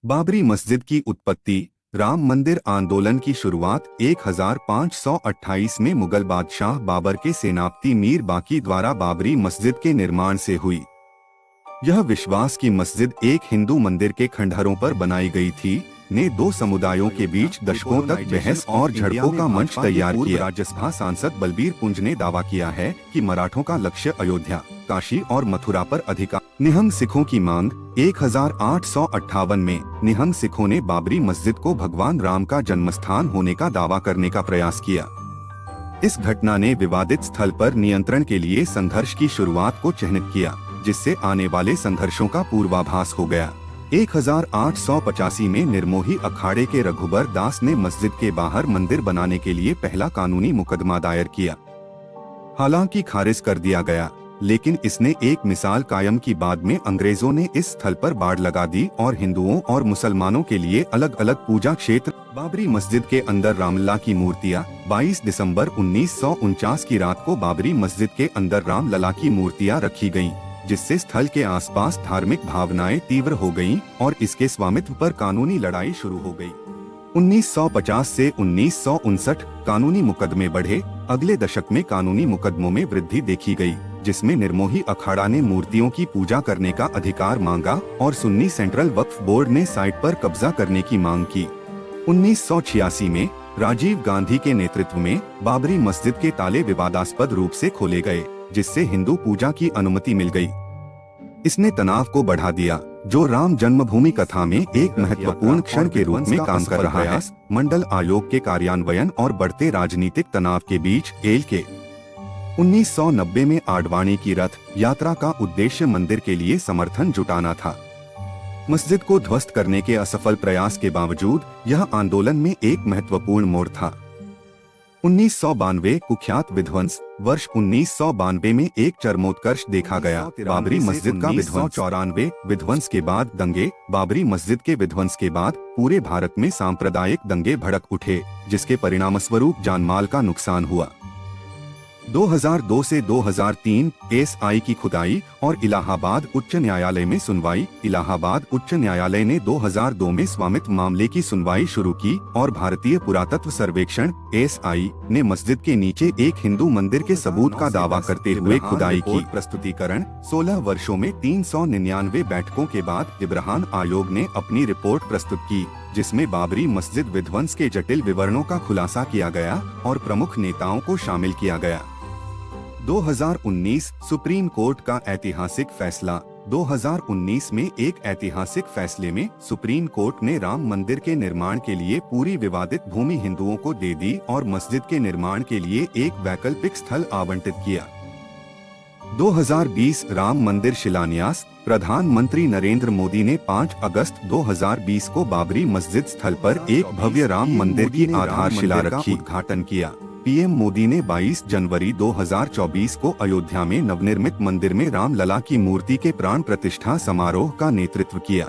बाबरी मस्जिद की उत्पत्ति। राम मंदिर आंदोलन की शुरुआत 1528 में मुगल बादशाह बाबर के सेनापति मीर बाकी द्वारा बाबरी मस्जिद के निर्माण से हुई। यह विश्वास की मस्जिद एक हिंदू मंदिर के खंडहरों पर बनाई गई थी ने दो समुदायों के बीच दशकों तक बहस और झड़पों का मंच तैयार किया। राज्यसभा सांसद बलबीर पुंज ने दावा किया है कि मराठों का लक्ष्य अयोध्या, काशी और मथुरा पर अधिकार। निहंग सिखों की मांग। 1858 में निहंग सिखों ने बाबरी मस्जिद को भगवान राम का जन्मस्थान होने का दावा करने का प्रयास किया। इस घटना ने विवादित स्थल पर नियंत्रण के लिए संघर्ष की शुरुआत को चिह्नित किया, जिससे आने वाले संघर्षों का पूर्वाभास हो गया। 1885 में निर्मोही अखाड़े के रघुबर दास ने मस्जिद के बाहर मंदिर बनाने के लिए पहला कानूनी मुकदमा दायर किया। हालांकि खारिज कर दिया गया, लेकिन इसने एक मिसाल कायम की। बाद में अंग्रेजों ने इस स्थल पर बाड़ लगा दी और हिंदुओं और मुसलमानों के लिए अलग अलग पूजा क्षेत्र। बाबरी मस्जिद के अंदर रामलला की मूर्तियां। 22 दिसंबर 1949 की रात को बाबरी मस्जिद के अंदर रामलला की मूर्तियां रखी गयीं, जिससे स्थल के आसपास धार्मिक भावनाएं तीव्र हो गईं और इसके स्वामित्व पर कानूनी लड़ाई शुरू हो गई। 1950 से 1959 कानूनी मुकदमे बढ़े। अगले दशक में कानूनी मुकदमों में वृद्धि देखी गई, जिसमें निर्मोही अखाड़ा ने मूर्तियों की पूजा करने का अधिकार मांगा और सुन्नी सेंट्रल वक्फ बोर्ड ने साइट पर कब्जा करने की मांग की। 1986 में राजीव गांधी के नेतृत्व में बाबरी मस्जिद के ताले विवादास्पद रूप से खोले गए, जिससे हिंदू पूजा की अनुमति मिल गई। इसने तनाव को बढ़ा दिया, जो राम जन्मभूमि कथा में एक महत्वपूर्ण क्षण के रूप में काम कर रहा है। मंडल आयोग के कार्यान्वयन और बढ़ते राजनीतिक तनाव के बीच के 1990 में आडवाणी की रथ यात्रा का उद्देश्य मंदिर के लिए समर्थन जुटाना था। मस्जिद को ध्वस्त करने के असफल प्रयास के बावजूद यह आंदोलन में एक महत्वपूर्ण मोड़ था। 1992 कुख्यात विध्वंस। वर्ष 1992 में एक चरमोत्कर्ष देखा गया। बाबरी मस्जिद का विध्वंस। 94 विध्वंस के बाद दंगे। बाबरी मस्जिद के विध्वंस के बाद पूरे भारत में सांप्रदायिक दंगे भड़क उठे, जिसके परिणामस्वरूप जानमाल का नुकसान हुआ। 2002 से 2003 एसआई की खुदाई और इलाहाबाद उच्च न्यायालय में सुनवाई। इलाहाबाद उच्च न्यायालय ने 2002 में स्वामित्व मामले की सुनवाई शुरू की और भारतीय पुरातत्व सर्वेक्षण एसआई ने मस्जिद के नीचे एक हिंदू मंदिर के सबूत का दावा करते हुए खुदाई की। प्रस्तुतिकरण। 16 वर्षों में 399 बैठकों के बाद इब्राहन आयोग ने अपनी रिपोर्ट प्रस्तुत की, जिसमें बाबरी मस्जिद विध्वंस के जटिल विवरणों का खुलासा किया गया और प्रमुख नेताओं को शामिल किया गया। 2019 सुप्रीम कोर्ट का ऐतिहासिक फैसला। 2019 में एक ऐतिहासिक फैसले में सुप्रीम कोर्ट ने राम मंदिर के निर्माण के लिए पूरी विवादित भूमि हिंदुओं को दे दी और मस्जिद के निर्माण के लिए एक वैकल्पिक स्थल आवंटित किया। 2020 राम मंदिर शिलान्यास। प्रधानमंत्री नरेंद्र मोदी ने 5 अगस्त 2020 को बाबरी मस्जिद स्थल पर एक भव्य राम मंदिर की आधारशिला रखी, उद्घाटन किया। पीएम मोदी ने 22 जनवरी 2024 को अयोध्या में नवनिर्मित मंदिर में रामलला की मूर्ति के प्राण प्रतिष्ठा समारोह का नेतृत्व किया।